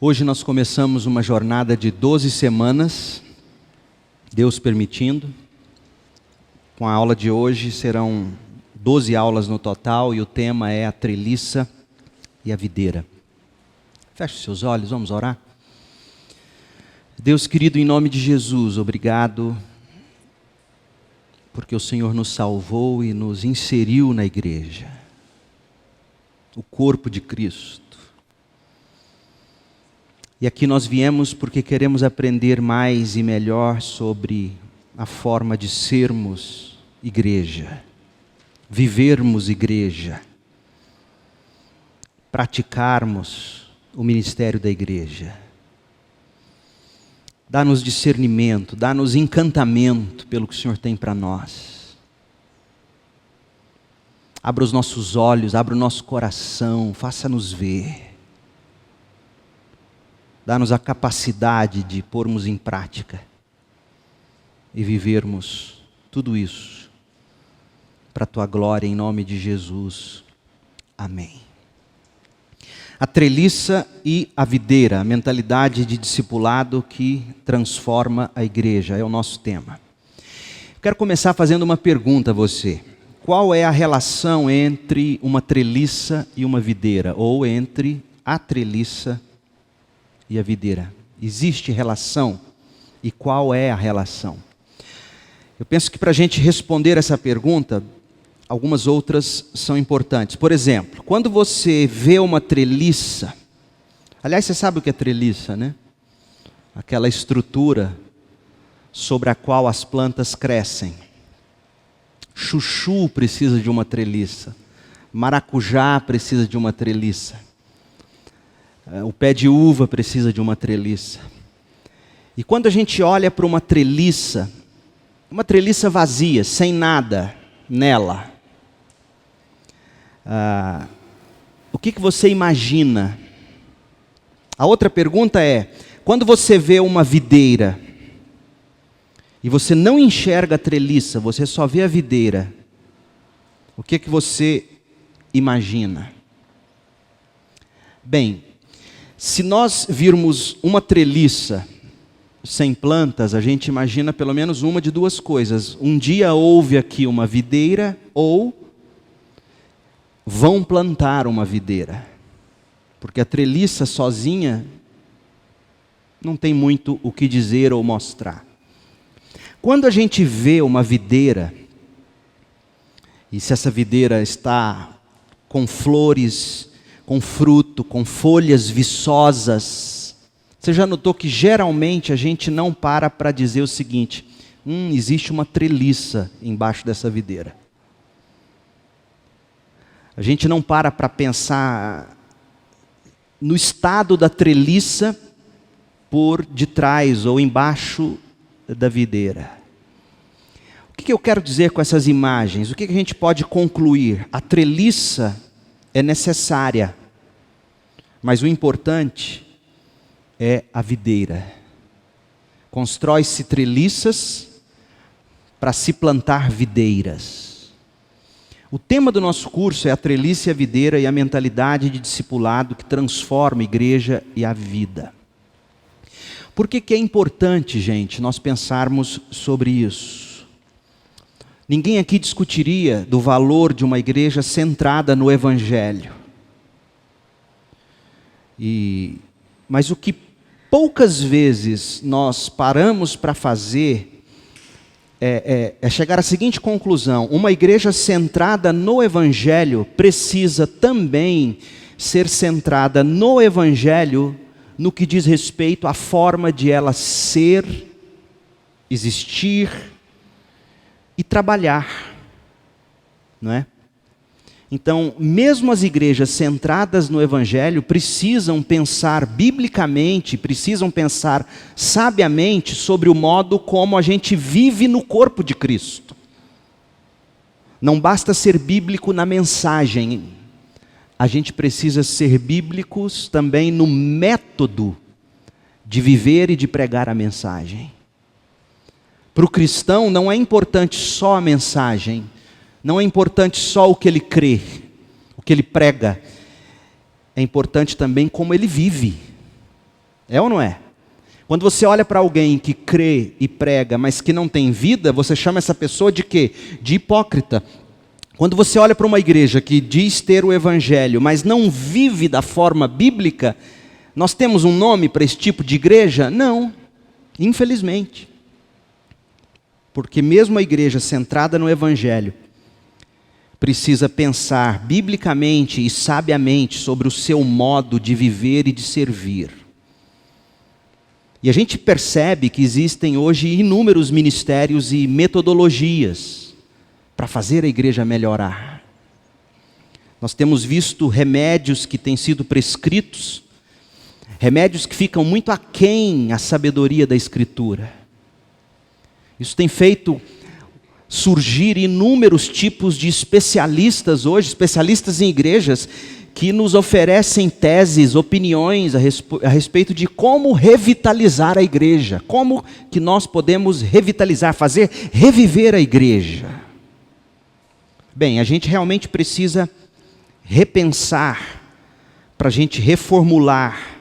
Hoje nós começamos uma jornada de 12 semanas, Deus permitindo. Com a aula de hoje serão 12 aulas no total e o tema é a treliça e a videira. Feche seus olhos, vamos orar. Deus querido, em nome de Jesus, obrigado porque o Senhor nos salvou e nos inseriu na igreja, o corpo de Cristo. E aqui nós viemos porque queremos aprender mais e melhor sobre a forma de sermos igreja, vivermos igreja, praticarmos o ministério da igreja. Dá-nos discernimento, dá-nos encantamento pelo que o Senhor tem para nós. Abra os nossos olhos, abra o nosso coração, faça-nos ver. Dá-nos a capacidade de pormos em prática e vivermos tudo isso para a Tua glória, em nome de Jesus. Amém. A treliça e a videira, a mentalidade de discipulado que transforma a igreja, é o nosso tema. Quero começar fazendo uma pergunta a você. Qual é a relação entre uma treliça e uma videira? Ou entre a treliça e a videira? Existe relação? E qual é a relação? Eu penso que para a gente responder essa pergunta, algumas outras são importantes. Por exemplo, quando você vê uma treliça, aliás, você sabe o que é treliça, né? Aquela estrutura sobre a qual as plantas crescem. Chuchu precisa de uma treliça, maracujá precisa de uma treliça, o pé de uva precisa de uma treliça. E quando a gente olha para uma treliça vazia, sem nada nela, o que você imagina? A outra pergunta é, quando você vê uma videira e você não enxerga a treliça, você só vê a videira, o que você imagina? Bem, se nós virmos uma treliça sem plantas, a gente imagina pelo menos uma de duas coisas. Um dia houve aqui uma videira ou vão plantar uma videira. Porque a treliça sozinha não tem muito o que dizer ou mostrar. Quando a gente vê uma videira, e se essa videira está com flores, com fruto, com folhas viçosas, você já notou que geralmente a gente não para dizer o seguinte: existe uma treliça embaixo dessa videira. A gente não para pensar no estado da treliça por detrás ou embaixo da videira. O que eu quero dizer com essas imagens? O que a gente pode concluir? A treliça é necessária, mas o importante é a videira. Constrói-se treliças para se plantar videiras. O tema do nosso curso é a treliça e a videira e a mentalidade de discipulado que transforma a igreja e a vida. Por que é importante, gente, nós pensarmos sobre isso? Ninguém aqui discutiria do valor de uma igreja centrada no Evangelho. Mas o que poucas vezes nós paramos para fazer é chegar à seguinte conclusão: uma igreja centrada no Evangelho precisa também ser centrada no Evangelho no que diz respeito à forma de ela ser, existir e trabalhar, não é? Então, mesmo as igrejas centradas no Evangelho precisam pensar biblicamente, precisam pensar sabiamente sobre o modo como a gente vive no corpo de Cristo. Não basta ser bíblico na mensagem, a gente precisa ser bíblicos também no método de viver e de pregar a mensagem. Para o cristão não é importante só a mensagem, não é importante só o que ele crê, o que ele prega. É importante também como ele vive. É ou não é? Quando você olha para alguém que crê e prega, mas que não tem vida, você chama essa pessoa de quê? De hipócrita. Quando você olha para uma igreja que diz ter o evangelho, mas não vive da forma bíblica, nós temos um nome para esse tipo de igreja? Não, infelizmente. Porque mesmo a igreja centrada no evangelho, precisa pensar biblicamente e sabiamente sobre o seu modo de viver e de servir. E a gente percebe que existem hoje inúmeros ministérios e metodologias para fazer a igreja melhorar. Nós temos visto remédios que têm sido prescritos, remédios que ficam muito aquém a sabedoria da Escritura. Isso tem feito surgir inúmeros tipos de especialistas hoje, especialistas em igrejas, que nos oferecem teses, opiniões a respeito de como revitalizar a igreja, como que nós podemos revitalizar, fazer reviver a igreja. Bem, a gente realmente precisa repensar, para a gente reformular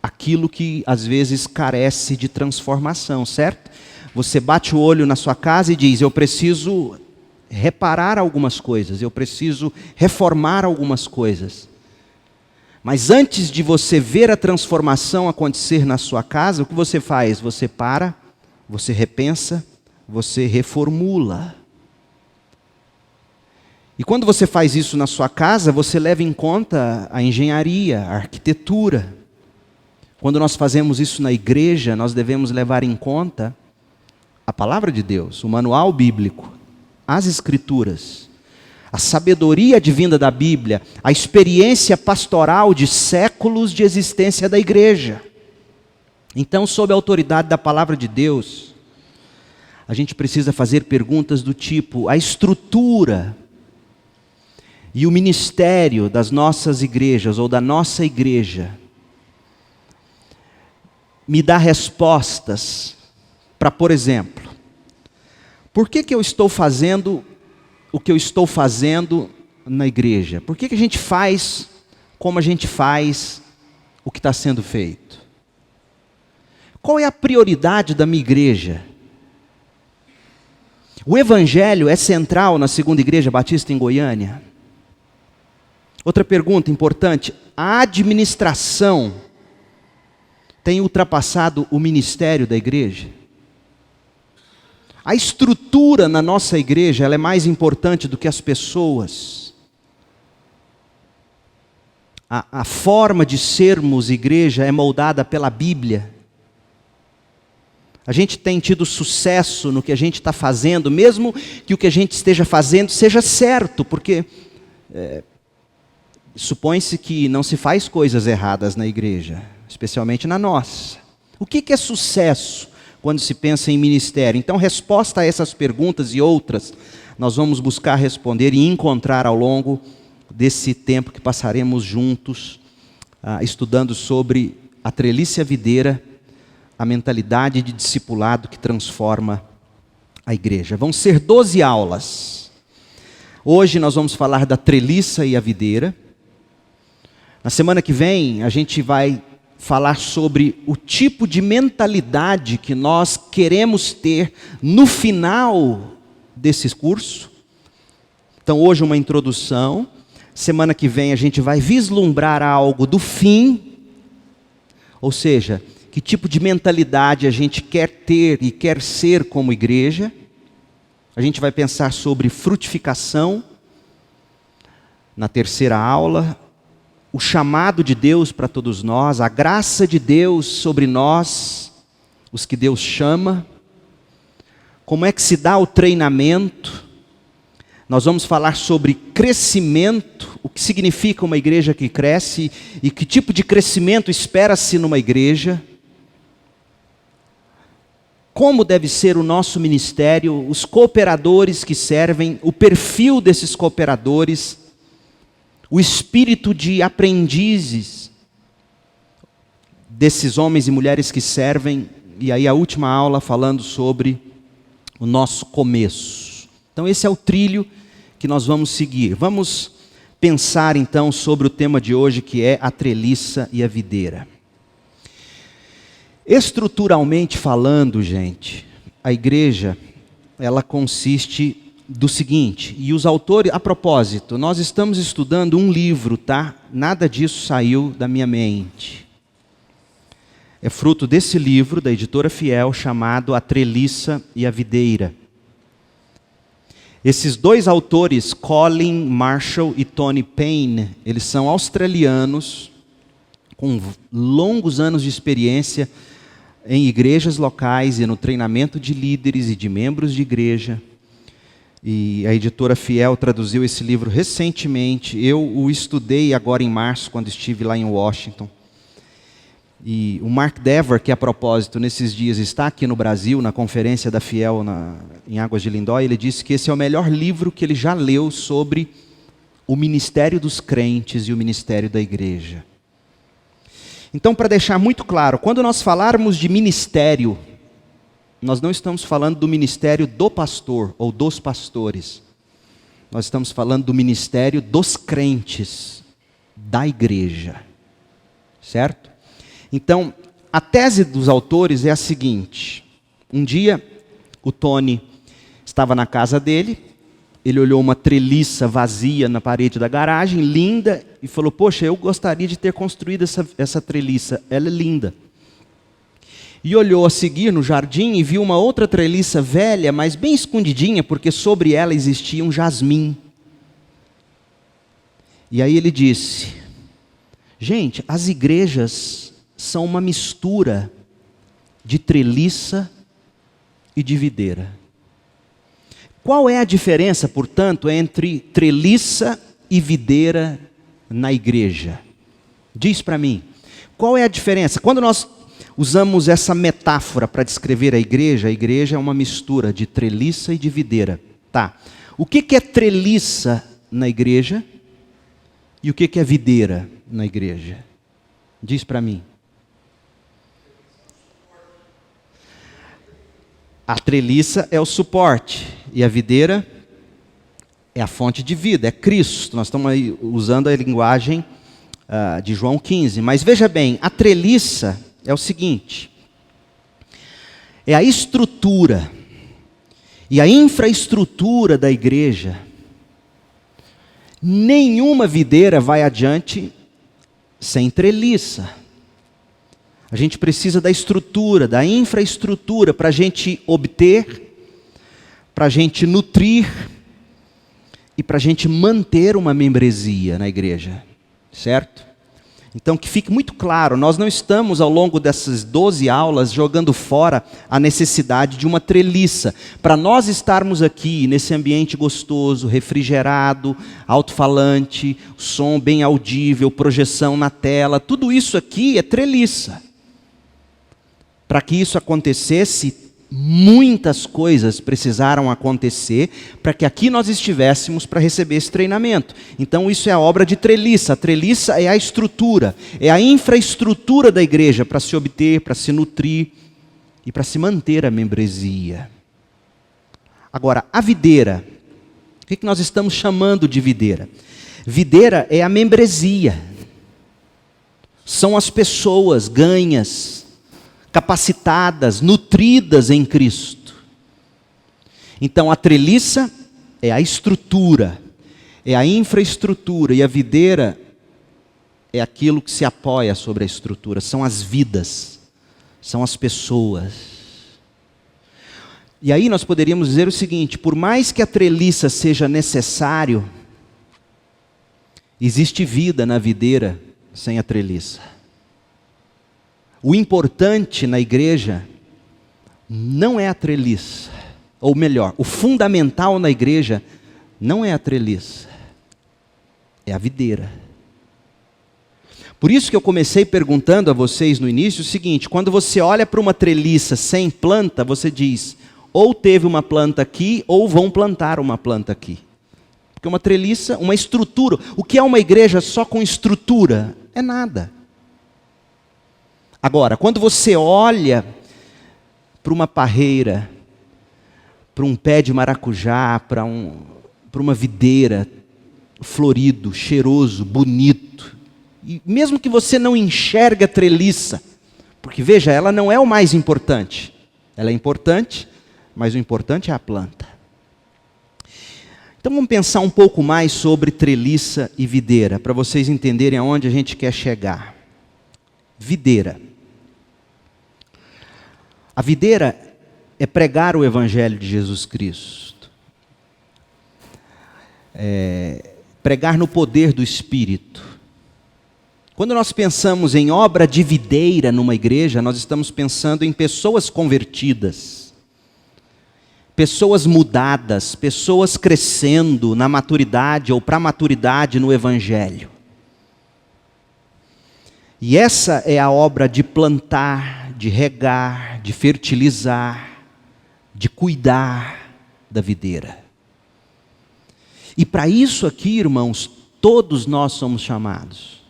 aquilo que às vezes carece de transformação, certo? Você bate o olho na sua casa e diz, eu preciso reparar algumas coisas, eu preciso reformar algumas coisas. Mas antes de você ver a transformação acontecer na sua casa, o que você faz? Você para, você repensa, você reformula. E quando você faz isso na sua casa, você leva em conta a engenharia, a arquitetura. Quando nós fazemos isso na igreja, nós devemos levar em conta a palavra de Deus, o manual bíblico, as escrituras, a sabedoria advinda da Bíblia, a experiência pastoral de séculos de existência da igreja. Então, sob a autoridade da palavra de Deus, a gente precisa fazer perguntas do tipo, a estrutura e o ministério das nossas igrejas, ou da nossa igreja, me dá respostas para, por exemplo, por que eu estou fazendo o que eu estou fazendo na igreja? Por que a gente faz como a gente faz o que está sendo feito? Qual é a prioridade da minha igreja? O evangelho é central na segunda igreja batista em Goiânia? Outra pergunta importante, a administração tem ultrapassado o ministério da igreja? A estrutura na nossa igreja, ela é mais importante do que as pessoas. A forma de sermos igreja é moldada pela Bíblia. A gente tem tido sucesso no que a gente está fazendo, mesmo que o que a gente esteja fazendo seja certo, porque supõe-se que não se faz coisas erradas na igreja, especialmente na nossa. O que é sucesso quando se pensa em ministério? Então, resposta a essas perguntas e outras, nós vamos buscar responder e encontrar ao longo desse tempo que passaremos juntos, estudando sobre a treliça videira, a mentalidade de discipulado que transforma a igreja. Vão ser 12 aulas. Hoje nós vamos falar da treliça e a videira. Na semana que vem, a gente vai falar sobre o tipo de mentalidade que nós queremos ter no final desse curso. Então, hoje uma introdução. Semana que vem a gente vai vislumbrar algo do fim. Ou seja, que tipo de mentalidade a gente quer ter e quer ser como igreja. A gente vai pensar sobre frutificação. Na terceira aula, o chamado de Deus para todos nós, a graça de Deus sobre nós, os que Deus chama, como é que se dá o treinamento. Nós vamos falar sobre crescimento, o que significa uma igreja que cresce e que tipo de crescimento espera-se numa igreja. Como deve ser o nosso ministério, os cooperadores que servem, o perfil desses cooperadores, o espírito de aprendizes desses homens e mulheres que servem, e aí a última aula falando sobre o nosso começo. Então esse é o trilho que nós vamos seguir. Vamos pensar então sobre o tema de hoje, que é a treliça e a videira. Estruturalmente falando, gente, a igreja, ela consiste do seguinte, e os autores, a propósito, nós estamos estudando um livro, tá? Nada disso saiu da minha mente. É fruto desse livro, da editora Fiel, chamado A Treliça e a Videira. Esses dois autores, Colin Marshall e Tony Payne, eles são australianos, com longos anos de experiência em igrejas locais e no treinamento de líderes e de membros de igreja. E a editora Fiel traduziu esse livro recentemente. Eu o estudei agora em março, quando estive lá em Washington. E o Mark Dever, que a propósito, nesses dias está aqui no Brasil, na conferência da Fiel em Águas de Lindóia, ele disse que esse é o melhor livro que ele já leu sobre o ministério dos crentes e o ministério da igreja. Então, para deixar muito claro, quando nós falarmos de ministério, nós não estamos falando do ministério do pastor ou dos pastores. Nós estamos falando do ministério dos crentes, da igreja. Certo? Então, a tese dos autores é a seguinte. Um dia, o Tony estava na casa dele, ele olhou uma treliça vazia na parede da garagem, linda, e falou, poxa, eu gostaria de ter construído essa treliça, ela é linda. E olhou a seguir no jardim e viu uma outra treliça velha, mas bem escondidinha, porque sobre ela existia um jasmim. E aí ele disse, gente, as igrejas são uma mistura de treliça e de videira. Qual é a diferença, portanto, entre treliça e videira na igreja? Diz para mim, qual é a diferença? Quando nós usamos essa metáfora para descrever a igreja é uma mistura de treliça e de videira. Tá. O que é treliça na igreja e o que é videira na igreja? Diz para mim. A treliça é o suporte e a videira é a fonte de vida, é Cristo. Nós estamos aí usando a linguagem de João 15. Mas veja bem, a treliça é o seguinte, é a estrutura e a infraestrutura da igreja. Nenhuma videira vai adiante sem treliça. A gente precisa da estrutura, da infraestrutura para a gente obter, para a gente nutrir e para a gente manter uma membresia na igreja, certo? Então que fique muito claro, nós não estamos ao longo dessas 12 aulas jogando fora a necessidade de uma treliça. Para nós estarmos aqui nesse ambiente gostoso, refrigerado, alto-falante, som bem audível, projeção na tela, tudo isso aqui é treliça. Para que isso acontecesse, muitas coisas precisaram acontecer para que aqui nós estivéssemos para receber esse treinamento. Então isso é a obra de treliça. A treliça é a estrutura, é a infraestrutura da igreja para se obter, para se nutrir e para se manter a membresia. Agora, a videira. O que nós estamos chamando de videira? Videira é a membresia. São as pessoas ganhas, capacitadas, nutridas em Cristo. Então a treliça é a estrutura, é a infraestrutura, e a videira é aquilo que se apoia sobre a estrutura, são as vidas, são as pessoas. E aí nós poderíamos dizer o seguinte, por mais que a treliça seja necessário, existe vida na videira sem a treliça. O importante na igreja não é a treliça, ou melhor, o fundamental na igreja não é a treliça, é a videira. Por isso que eu comecei perguntando a vocês no início o seguinte, quando você olha para uma treliça sem planta, você diz, ou teve uma planta aqui, ou vão plantar uma planta aqui. Porque uma treliça, uma estrutura, o que é uma igreja só com estrutura? É nada. Agora, quando você olha para uma parreira, para um pé de maracujá, para uma videira florido, cheiroso, bonito, e mesmo que você não enxergue a treliça, Porque veja, ela não é o mais importante. Ela é importante, mas o importante é a planta. Então vamos pensar um pouco mais sobre treliça e videira, para vocês entenderem aonde a gente quer chegar. Videira. A videira é pregar o Evangelho de Jesus Cristo. Pregar no poder do Espírito. Quando nós pensamos em obra de videira numa igreja, nós estamos pensando em pessoas convertidas, pessoas mudadas, pessoas crescendo na maturidade ou para a maturidade no Evangelho. E essa é a obra de plantar, de regar, de fertilizar, de cuidar da videira. E para isso aqui, irmãos, todos nós somos chamados.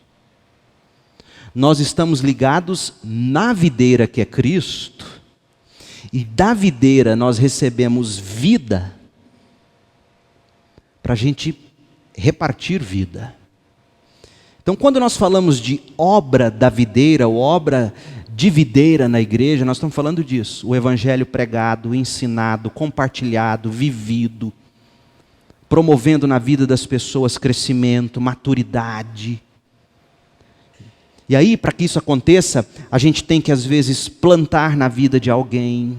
Nós estamos ligados na videira que é Cristo, e da videira nós recebemos vida para a gente repartir vida. Então, quando nós falamos de obra da videira, ou obra de videira na igreja, nós estamos falando disso. O evangelho pregado, ensinado, compartilhado, vivido, promovendo na vida das pessoas crescimento, maturidade. E aí, para que isso aconteça, a gente tem que às vezes plantar na vida de alguém,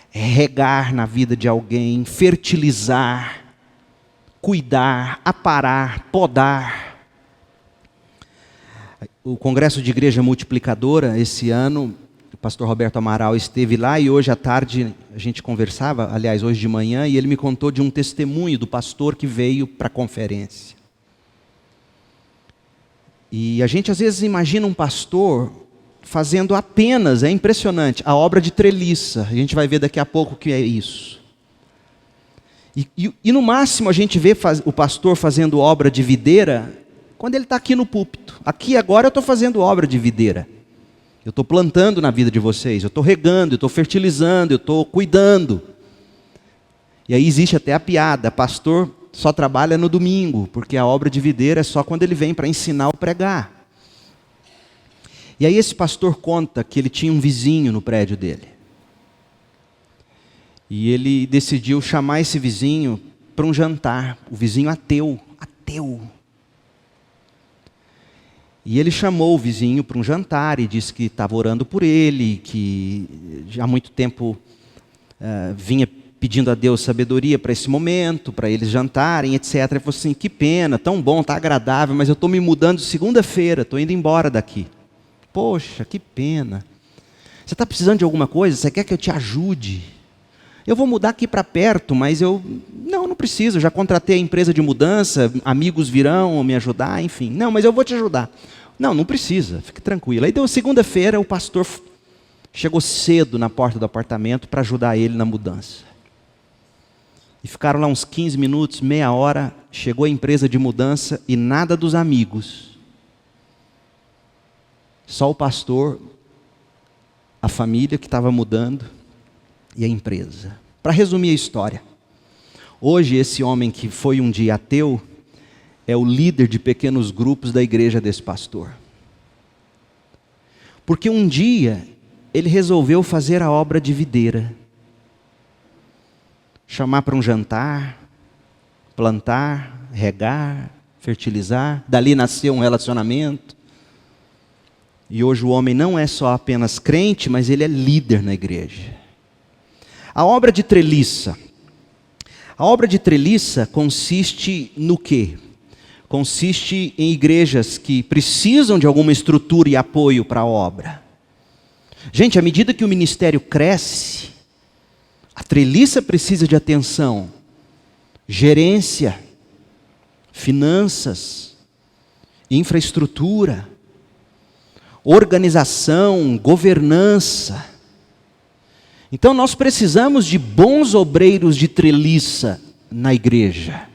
regar na vida de alguém, fertilizar, cuidar, aparar, podar. O Congresso de Igreja Multiplicadora, esse ano, o pastor Roberto Amaral esteve lá e hoje à tarde a gente conversava, aliás, hoje de manhã, e ele me contou de um testemunho do pastor que veio para a conferência. E a gente às vezes imagina um pastor fazendo apenas, é impressionante, a obra de treliça. A gente vai ver daqui a pouco o que é isso. E no máximo a gente vê o pastor fazendo obra de videira quando ele está aqui no púlpito. Aqui agora eu estou fazendo obra de videira. Eu estou plantando na vida de vocês, eu estou regando, eu estou fertilizando, eu estou cuidando. E aí existe até a piada, pastor só trabalha no domingo, porque a obra de videira é só quando ele vem para ensinar ou pregar. E aí esse pastor conta que ele tinha um vizinho no prédio dele. E ele decidiu chamar esse vizinho para um jantar, o vizinho ateu. E ele chamou o vizinho para um jantar e disse que estava orando por ele, que já há muito tempo vinha pedindo a Deus sabedoria para esse momento, para eles jantarem, etc. Ele falou assim, que pena, tão bom, está agradável, mas eu estou me mudando segunda-feira, estou indo embora daqui. Poxa, que pena. Você está precisando de alguma coisa? Você quer que eu te ajude? Eu vou mudar aqui para perto, mas não preciso, já contratei a empresa de mudança, amigos virão me ajudar, enfim. Não, mas eu vou te ajudar. Não precisa, fique tranquilo. Aí deu segunda-feira, o pastor chegou cedo na porta do apartamento para ajudar ele na mudança. E ficaram lá uns 15 minutos, meia hora, chegou a empresa de mudança e nada dos amigos. Só o pastor, a família que estava mudando e a empresa. Para resumir a história, hoje esse homem que foi um dia ateu, é o líder de pequenos grupos da igreja desse pastor. Porque um dia ele resolveu fazer a obra de videira. Chamar para um jantar, plantar, regar, fertilizar. Dali nasceu um relacionamento. E hoje o homem não é só apenas crente, mas ele é líder na igreja. A obra de treliça. A obra de treliça consiste no quê? Consiste em igrejas que precisam de alguma estrutura e apoio para a obra. Gente, à medida que o ministério cresce, a treliça precisa de atenção, gerência, finanças, infraestrutura, organização, governança. Então nós precisamos de bons obreiros de treliça na igreja.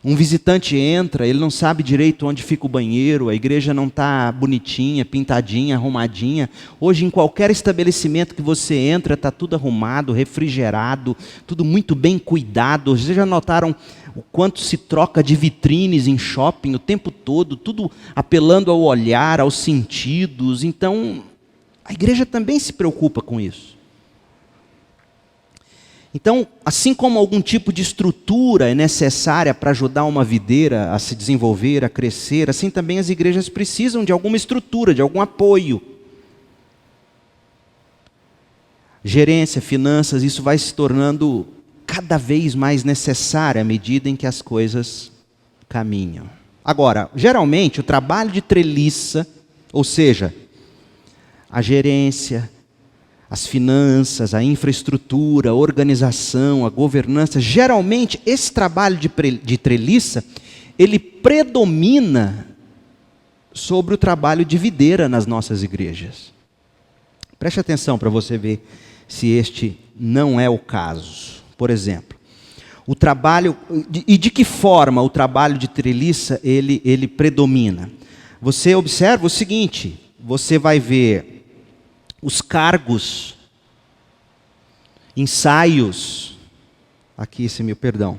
Um visitante entra, ele não sabe direito onde fica o banheiro, a igreja não está bonitinha, pintadinha, arrumadinha. Hoje, em qualquer estabelecimento que você entra, está tudo arrumado, refrigerado, tudo muito bem cuidado. Vocês já notaram o quanto se troca de vitrines em shopping o tempo todo, tudo apelando ao olhar, aos sentidos. Então, a igreja também se preocupa com isso. Então, assim como algum tipo de estrutura é necessária para ajudar uma videira a se desenvolver, a crescer, assim também as igrejas precisam de alguma estrutura, de algum apoio. Gerência, finanças, isso vai se tornando cada vez mais necessário à medida em que as coisas caminham. Agora, geralmente, o trabalho de treliça, ou seja, a gerência, as finanças, a infraestrutura, a organização, a governança, geralmente esse trabalho de treliça, ele predomina sobre o trabalho de videira nas nossas igrejas. Preste atenção para você ver se este não é o caso. Por exemplo, o trabalho, e de que forma o trabalho de treliça ele predomina? Você observa o seguinte, você vai ver os cargos, ensaios, aqui esse meu perdão.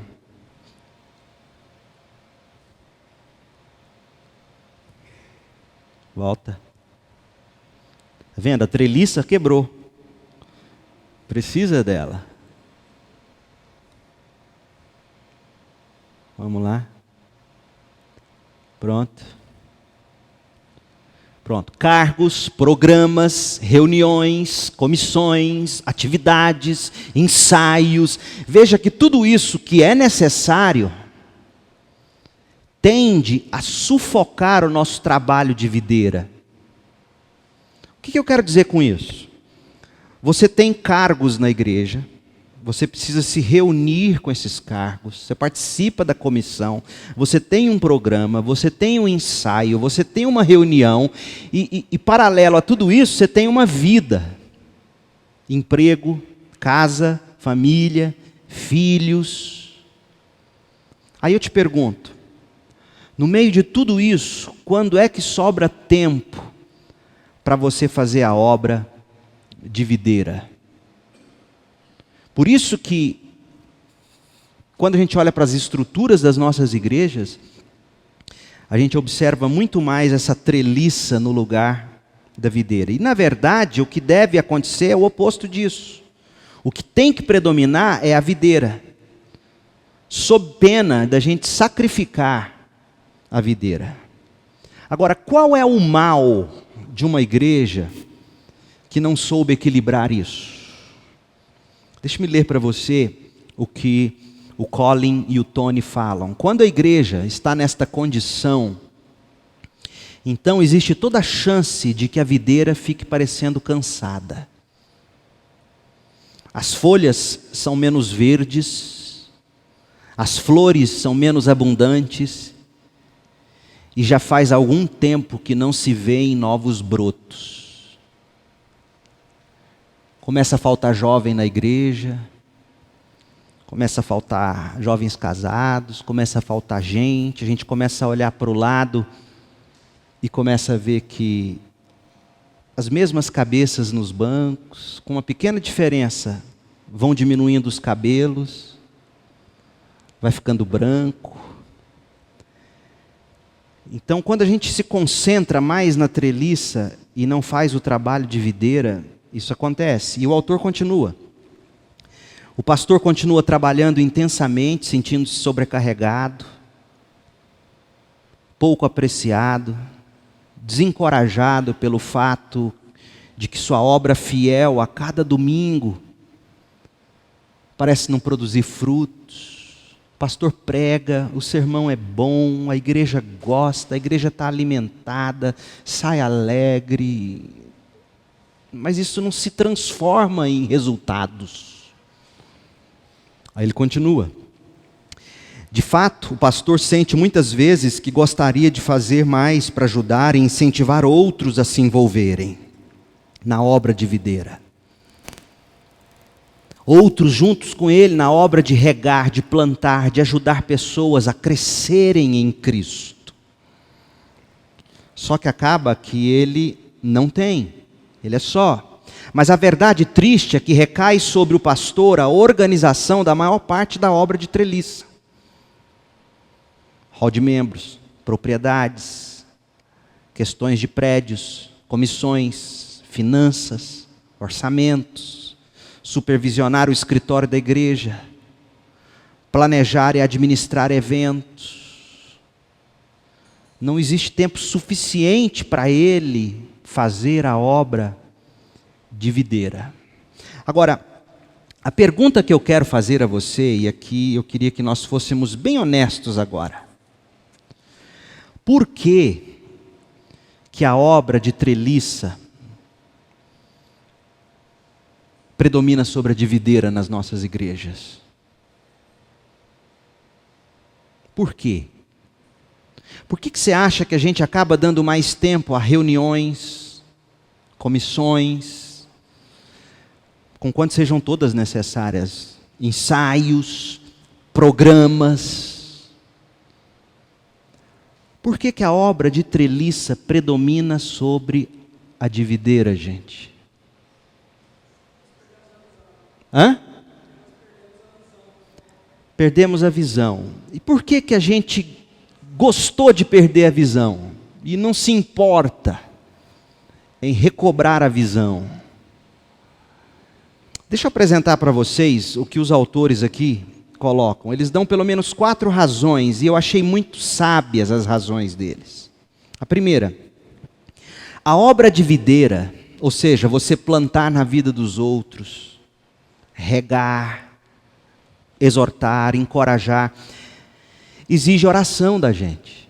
Volta. Está vendo? A treliça quebrou. Precisa dela. Vamos lá. Pronto. Pronto, cargos, programas, reuniões, comissões, atividades, ensaios. Veja que tudo isso que é necessário tende a sufocar o nosso trabalho de videira. O que eu quero dizer com isso? Você tem cargos na igreja, você precisa se reunir com esses cargos, você participa da comissão, você tem um programa, você tem um ensaio, você tem uma reunião, e paralelo a tudo isso, você tem uma vida, emprego, casa, família, filhos. Aí eu te pergunto, no meio de tudo isso, quando é que sobra tempo para você fazer a obra de videira? Por isso que, quando a gente olha para as estruturas das nossas igrejas, a gente observa muito mais essa treliça no lugar da videira. E, na verdade, o que deve acontecer é o oposto disso. O que tem que predominar é a videira, sob pena da gente sacrificar a videira. Agora, qual é o mal de uma igreja que não soube equilibrar isso? Deixe-me ler para você o que o Colin e o Tony falam. Quando a igreja está nesta condição, então existe toda a chance de que a videira fique parecendo cansada. As folhas são menos verdes, as flores são menos abundantes, e já faz algum tempo que não se vêem novos brotos. Começa a faltar jovem na igreja, começa a faltar jovens casados, começa a faltar gente, a gente começa a olhar para o lado e começa a ver que as mesmas cabeças nos bancos, com uma pequena diferença, vão diminuindo os cabelos, vai ficando branco. Então, quando a gente se concentra mais na treliça e não faz o trabalho de videira, isso acontece. E o autor continua. O pastor continua trabalhando intensamente, sentindo-se sobrecarregado, pouco apreciado, desencorajado pelo fato de que sua obra fiel a cada domingo parece não produzir frutos. O pastor prega, o sermão é bom, a igreja gosta, a igreja está alimentada, sai alegre, mas isso não se transforma em resultados. Aí ele continua. De fato, o pastor sente muitas vezes que gostaria de fazer mais para ajudar e incentivar outros a se envolverem na obra de videira. Outros juntos com ele na obra de regar, de plantar, de ajudar pessoas a crescerem em Cristo. Só que acaba que ele não tem, ele é só. Mas a verdade triste é que recai sobre o pastor a organização da maior parte da obra de treliça. Hall de membros, propriedades, questões de prédios, comissões, finanças, orçamentos, supervisionar o escritório da igreja, planejar e administrar eventos. Não existe tempo suficiente para ele fazer a obra de videira. Agora, a pergunta que eu quero fazer a você, e aqui eu queria que nós fôssemos bem honestos agora. Por que a obra de treliça predomina sobre a de videira nas nossas igrejas? Por quê? Por que você acha que a gente acaba dando mais tempo a reuniões, comissões, conquanto sejam todas necessárias, ensaios, programas? Por que a obra de treliça predomina sobre a de videira, gente? Perdemos a visão. E por que a gente gostou de perder a visão e não se importa em recobrar a visão? Deixa eu apresentar para vocês o que os autores aqui colocam. Eles dão pelo menos 4 razões, e eu achei muito sábias as razões deles. A primeira, a obra de videira, ou seja, você plantar na vida dos outros, regar, exortar, encorajar, exige oração da gente.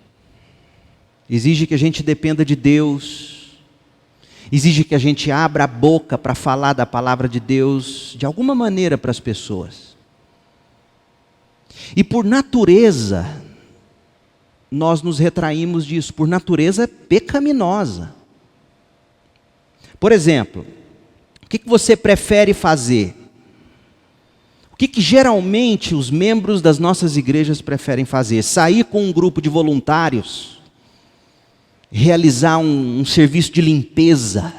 Exige que a gente dependa de Deus. Exige que a gente abra a boca para falar da palavra de Deus de alguma maneira para as pessoas. E por natureza, nós nos retraímos disso, por natureza pecaminosa. Por exemplo, o que você prefere fazer? O que geralmente os membros das nossas igrejas preferem fazer? Sair com um grupo de voluntários, realizar um serviço de limpeza,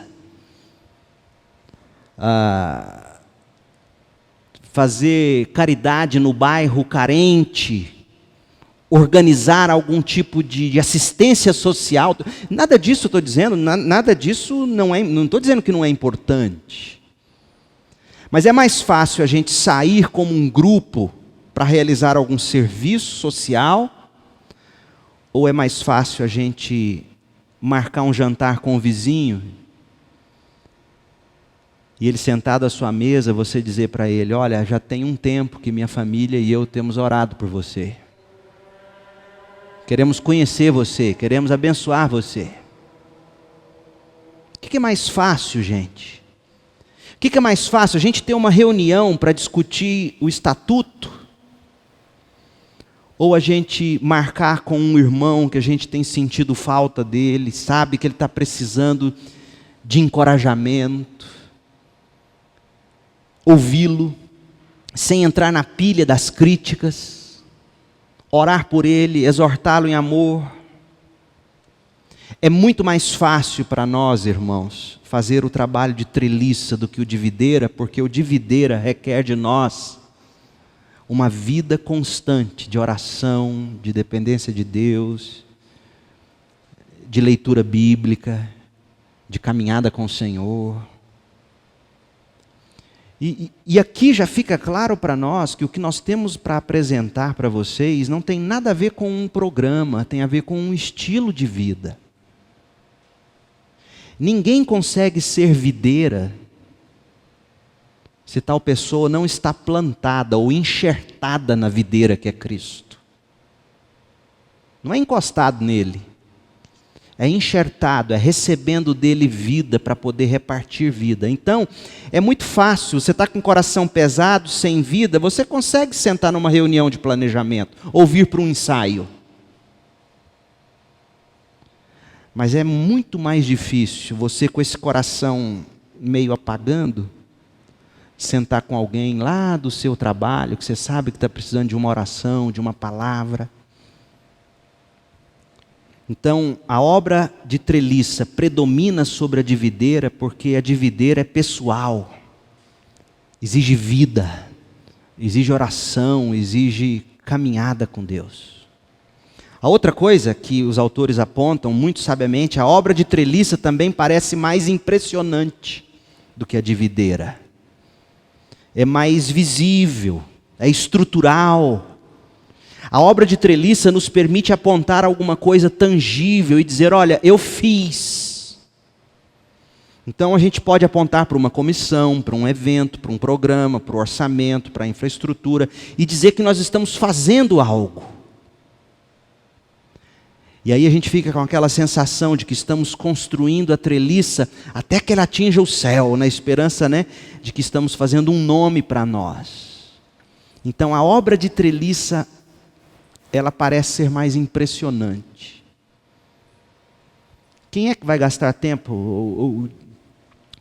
fazer caridade no bairro carente, organizar algum tipo de assistência social. Nada disso eu estou dizendo, nada disso não estou dizendo que não é importante. Mas é mais fácil a gente sair como um grupo para realizar algum serviço social, ou é mais fácil a gente marcar um jantar com o vizinho e ele sentado à sua mesa, você dizer para ele: olha, já tem um tempo que minha família e eu temos orado por você. Queremos conhecer você, queremos abençoar você. O que é mais fácil, gente? O que é mais fácil? A gente ter uma reunião para discutir o estatuto? Ou a gente marcar com um irmão que a gente tem sentido falta dele, sabe que ele está precisando de encorajamento, ouvi-lo, sem entrar na pilha das críticas, orar por ele, exortá-lo em amor. É muito mais fácil para nós, irmãos, fazer o trabalho de treliça do que o de videira, porque o de videira requer de nós uma vida constante de oração, de dependência de Deus, de leitura bíblica, de caminhada com o Senhor. E aqui já fica claro para nós que o que nós temos para apresentar para vocês não tem nada a ver com um programa, tem a ver com um estilo de vida. Ninguém consegue ser videira se tal pessoa não está plantada ou enxertada na videira que é Cristo. Não é encostado nele, é enxertado, é recebendo dele vida para poder repartir vida. Então, é muito fácil, você está com o coração pesado, sem vida, você consegue sentar numa reunião de planejamento, ou vir para um ensaio. Mas é muito mais difícil você com esse coração meio apagando, sentar com alguém lá do seu trabalho, que você sabe que está precisando de uma oração, de uma palavra. Então, a obra de treliça predomina sobre a de videira, porque a de videira é pessoal, exige vida, exige oração, exige caminhada com Deus. A outra coisa que os autores apontam, muito sabiamente, a obra de treliça também parece mais impressionante do que a de videira. É mais visível, é estrutural. A obra de treliça nos permite apontar alguma coisa tangível e dizer, olha, eu fiz. Então a gente pode apontar para uma comissão, para um evento, para um programa, para o orçamento, para a infraestrutura e dizer que nós estamos fazendo algo. E aí a gente fica com aquela sensação de que estamos construindo a treliça até que ela atinja o céu, na esperança, né, de que estamos fazendo um nome para nós. Então a obra de treliça, ela parece ser mais impressionante. Quem é que vai gastar tempo?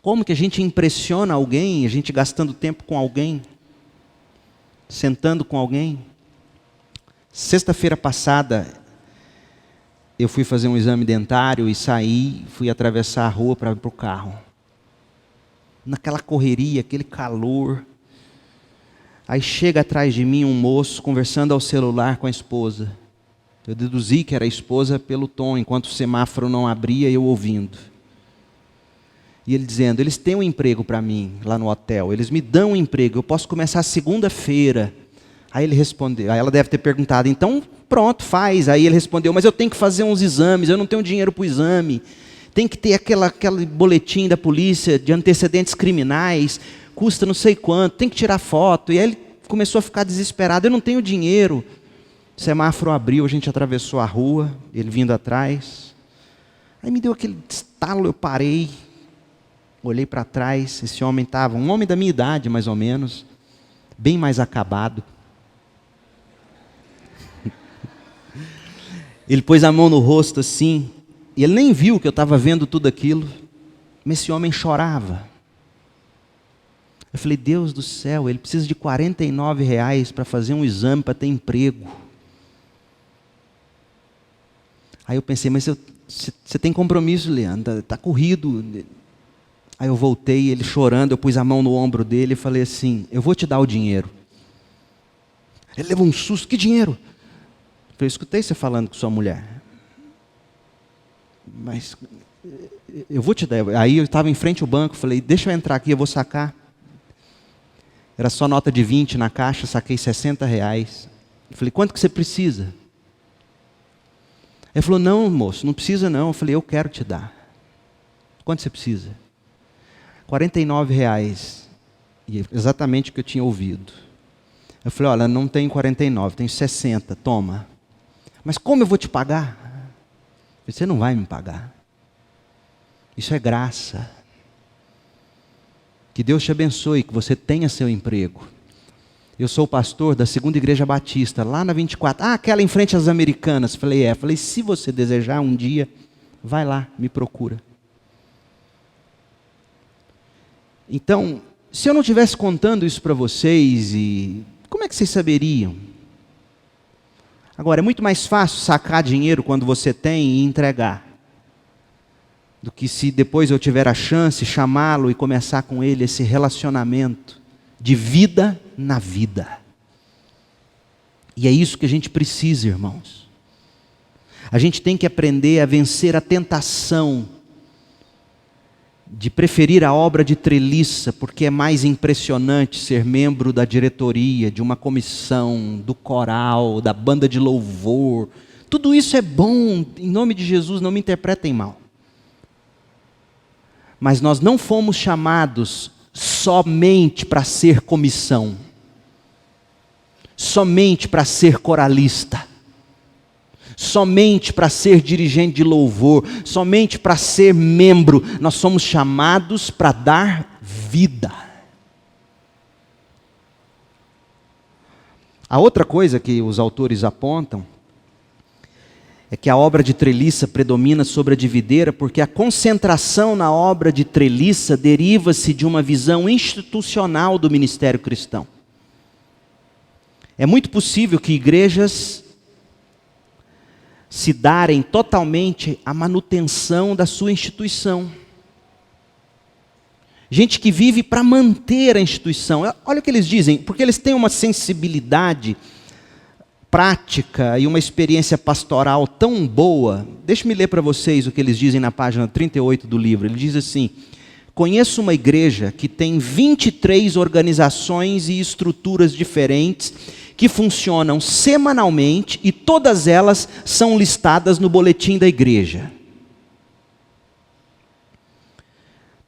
Como que a gente impressiona alguém, a gente gastando tempo com alguém? Sentando com alguém? Sexta-feira passada, eu fui fazer um exame dentário e saí, fui atravessar a rua para ir para o carro. Naquela correria, aquele calor. Aí chega atrás de mim um moço conversando ao celular com a esposa. Eu deduzi que era a esposa pelo tom, enquanto o semáforo não abria, eu ouvindo. E ele dizendo, eles têm um emprego para mim lá no hotel, eles me dão um emprego, eu posso começar segunda-feira. Aí ele respondeu, aí ela deve ter perguntado, então pronto, faz. Aí ele respondeu, mas eu tenho que fazer uns exames, eu não tenho dinheiro para o exame. Tem que ter aquele boletim da polícia de antecedentes criminais, custa não sei quanto, tem que tirar foto. E aí ele começou a ficar desesperado, eu não tenho dinheiro. O semáforo abriu, a gente atravessou a rua, ele vindo atrás. Aí me deu aquele estalo, eu parei, olhei para trás, esse homem estava, um homem da minha idade mais ou menos, bem mais acabado. Ele pôs a mão no rosto assim, e ele nem viu que eu estava vendo tudo aquilo, mas esse homem chorava. Eu falei, Deus do céu, ele precisa de R$ 49 para fazer um exame, para ter emprego. Aí eu pensei, mas você tem compromisso, Leandro, está corrido. Aí eu voltei, ele chorando, eu pus a mão no ombro dele e falei assim, eu vou te dar o dinheiro. Ele levou um susto, que dinheiro? Eu escutei você falando com sua mulher. Mas eu vou te dar. Aí eu estava em frente ao banco, falei, deixa eu entrar aqui, eu vou sacar. Era só nota de 20 na caixa, saquei R$ 60. Eu falei, quanto que você precisa? Ele falou, não moço, não precisa não. Eu falei, eu quero te dar. Quanto você precisa? R$ 49. E exatamente o que eu tinha ouvido. Eu falei, olha, não tenho 49, tenho 60, toma. Mas como eu vou te pagar? Você não vai me pagar. Isso é graça. Que Deus te abençoe, que você tenha seu emprego. Eu sou o pastor da 2ª Igreja Batista, lá na 24. Aquela em frente às Americanas. Falei, Falei, se você desejar um dia, vai lá, me procura. Então, se eu não estivesse contando isso para vocês, como é que vocês saberiam? Agora, é muito mais fácil sacar dinheiro quando você tem e entregar, do que se depois eu tiver a chance, chamá-lo e começar com ele esse relacionamento de vida na vida. E é isso que a gente precisa, irmãos. A gente tem que aprender a vencer a tentação de preferir a obra de treliça, porque é mais impressionante ser membro da diretoria, de uma comissão, do coral, da banda de louvor. Tudo isso é bom, em nome de Jesus, não me interpretem mal. Mas nós não fomos chamados somente para ser comissão, somente para ser coralista, somente para ser dirigente de louvor, somente para ser membro. Nós somos chamados para dar vida. A outra coisa que os autores apontam é que a obra de treliça predomina sobre a de videira, porque a concentração na obra de treliça deriva-se de uma visão institucional do ministério cristão. É muito possível que igrejas se darem totalmente à manutenção da sua instituição. Gente que vive para manter a instituição. Olha o que eles dizem, porque eles têm uma sensibilidade prática e uma experiência pastoral tão boa. Deixe-me ler para vocês o que eles dizem na página 38 do livro. Ele diz assim: conheço uma igreja que tem 23 organizações e estruturas diferentes que funcionam semanalmente e todas elas são listadas no boletim da igreja.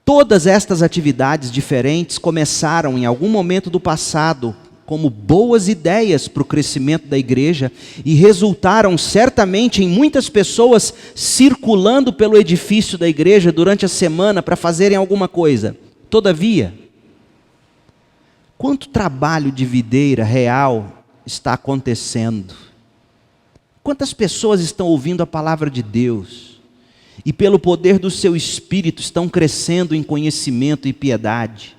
Todas estas atividades diferentes começaram em algum momento do passado como boas ideias para o crescimento da igreja e resultaram certamente em muitas pessoas circulando pelo edifício da igreja durante a semana para fazerem alguma coisa. Todavia, quanto trabalho de videira real está acontecendo? Quantas pessoas estão ouvindo a palavra de Deus e pelo poder do seu Espírito estão crescendo em conhecimento e piedade?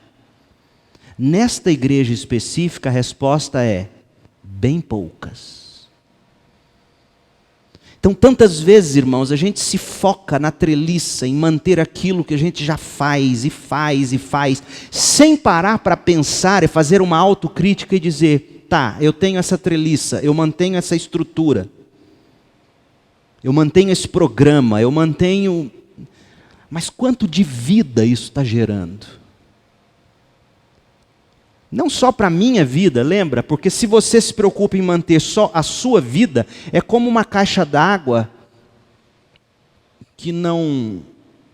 Nesta igreja específica, a resposta é: bem poucas. Então, tantas vezes, irmãos, a gente se foca na treliça, em manter aquilo que a gente já faz, e faz, e faz, sem parar para pensar e fazer uma autocrítica e dizer: tá, eu tenho essa treliça, eu mantenho essa estrutura, eu mantenho esse programa, eu mantenho... Mas quanto de vida isso está gerando? Não só para a minha vida, lembra? Porque se você se preocupa em manter só a sua vida, é como uma caixa d'água que não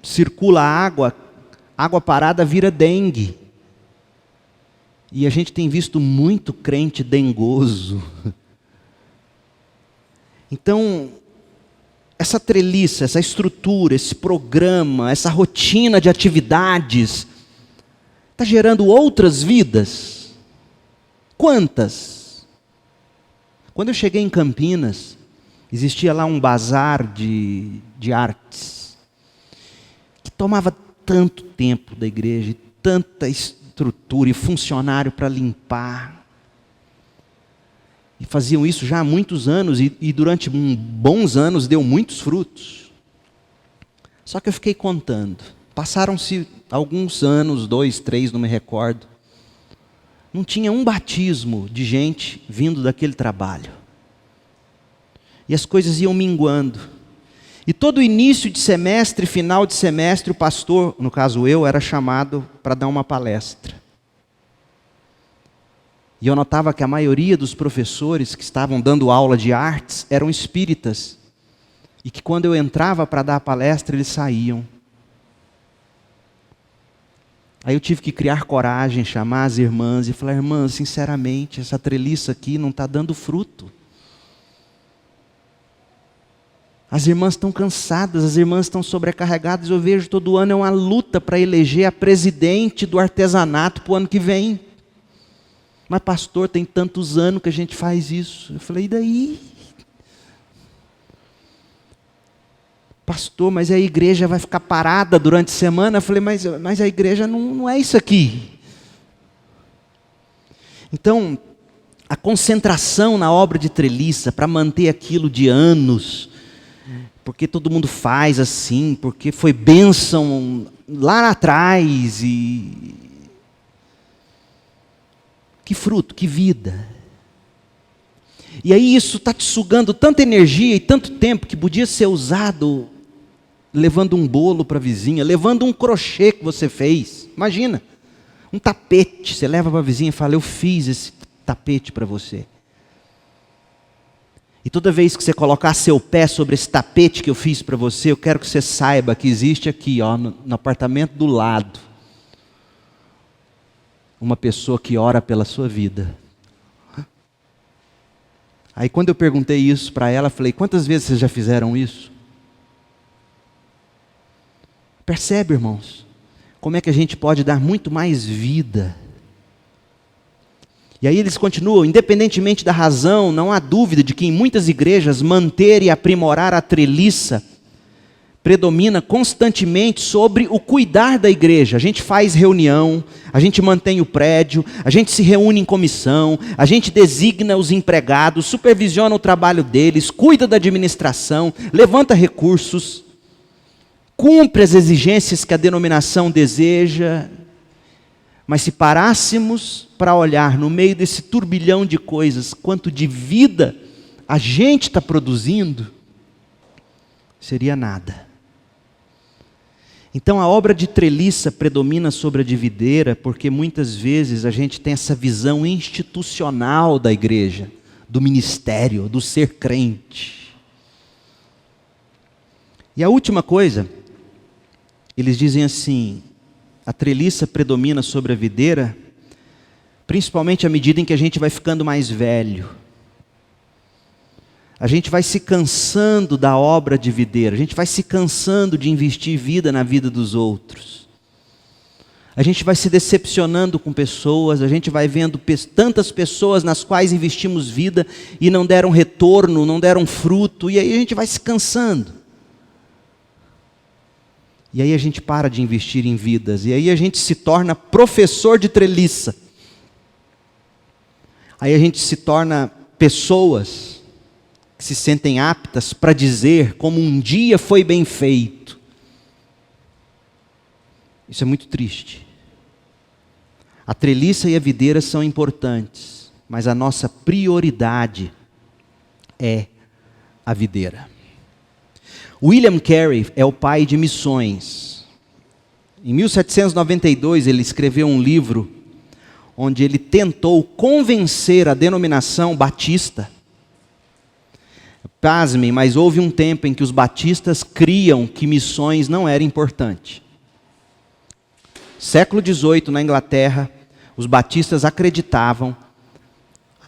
circula água, água parada vira dengue. E a gente tem visto muito crente dengoso. Então, essa treliça, essa estrutura, esse programa, essa rotina de atividades, está gerando outras vidas? Quantas? Quando eu cheguei em Campinas, existia lá um bazar de artes, que tomava tanto tempo da igreja, e tanta estrutura e funcionário para limpar. E faziam isso já há muitos anos, e durante bons anos deu muitos frutos. Só que eu fiquei contando. Passaram-se alguns anos, 2, 3, não me recordo. Não tinha um batismo de gente vindo daquele trabalho. E as coisas iam minguando. E todo início de semestre, final de semestre, o pastor, no caso eu, era chamado para dar uma palestra. E eu notava que a maioria dos professores que estavam dando aula de artes eram espíritas. E que quando eu entrava para dar a palestra, eles saíam. Aí eu tive que criar coragem, chamar as irmãs e falar: irmãs, sinceramente, essa treliça aqui não está dando fruto. As irmãs estão cansadas, as irmãs estão sobrecarregadas. Eu vejo todo ano é uma luta para eleger a presidente do artesanato para o ano que vem. Mas pastor, tem tantos anos que a gente faz isso. Eu falei: e daí? Pastor, mas a igreja vai ficar parada durante a semana? Eu falei: mas a igreja não é isso aqui. Então, a concentração na obra de treliça, para manter aquilo de anos, porque todo mundo faz assim, porque foi bênção lá atrás, e que fruto, que vida. E aí isso está te sugando tanta energia e tanto tempo que podia ser usado levando um bolo para a vizinha, levando um crochê que você fez. Imagina, um tapete, você leva para a vizinha e fala: eu fiz esse tapete para você. E toda vez que você colocar seu pé sobre esse tapete que eu fiz para você, eu quero que você saiba que existe aqui, ó, no apartamento do lado, uma pessoa que ora pela sua vida. Aí quando eu perguntei isso para ela, falei: quantas vezes vocês já fizeram isso? Percebe, irmãos, como é que a gente pode dar muito mais vida E aí eles continuam: independentemente da razão, não há dúvida de que em muitas igrejas manter e aprimorar a treliça predomina constantemente sobre o cuidar da igreja. A gente faz reunião, a gente mantém o prédio, a gente se reúne em comissão, a gente designa os empregados, supervisiona o trabalho deles, cuida da administração, levanta recursos, cumpre as exigências que a denominação deseja. Mas se parássemos para olhar no meio desse turbilhão de coisas, quanto de vida a gente está produzindo, seria nada. Então a obra de treliça predomina sobre a de videira, porque muitas vezes a gente tem essa visão institucional da igreja, do ministério, do ser crente. E a última coisa, eles dizem assim: a treliça predomina sobre a videira, principalmente à medida em que a gente vai ficando mais velho. A gente vai se cansando da obra de videira, a gente vai se cansando de investir vida na vida dos outros. A gente vai se decepcionando com pessoas, a gente vai vendo tantas pessoas nas quais investimos vida e não deram retorno, não deram fruto, e aí a gente vai se cansando. E aí a gente para de investir em vidas, e aí a gente se torna professor de treliça. Aí a gente se torna pessoas que se sentem aptas para dizer como um dia foi bem feito. Isso é muito triste. A treliça e a videira são importantes, mas a nossa prioridade é a videira. William Carey é o pai de missões. Em 1792 ele escreveu um livro onde ele tentou convencer a denominação batista. Pasmem, mas houve um tempo em que os batistas criam que missões não era importante. Século XVIII, na Inglaterra, os batistas acreditavam,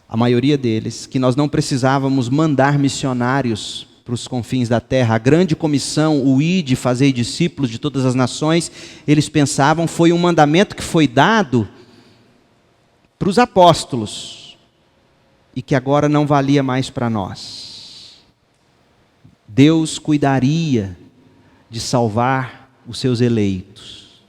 a maioria deles, que nós não precisávamos mandar missionários para os confins da terra. A grande comissão, o ide, fazei discípulos de todas as nações, eles pensavam, foi um mandamento que foi dado para os apóstolos e que agora não valia mais para nós. Deus cuidaria de salvar os seus eleitos.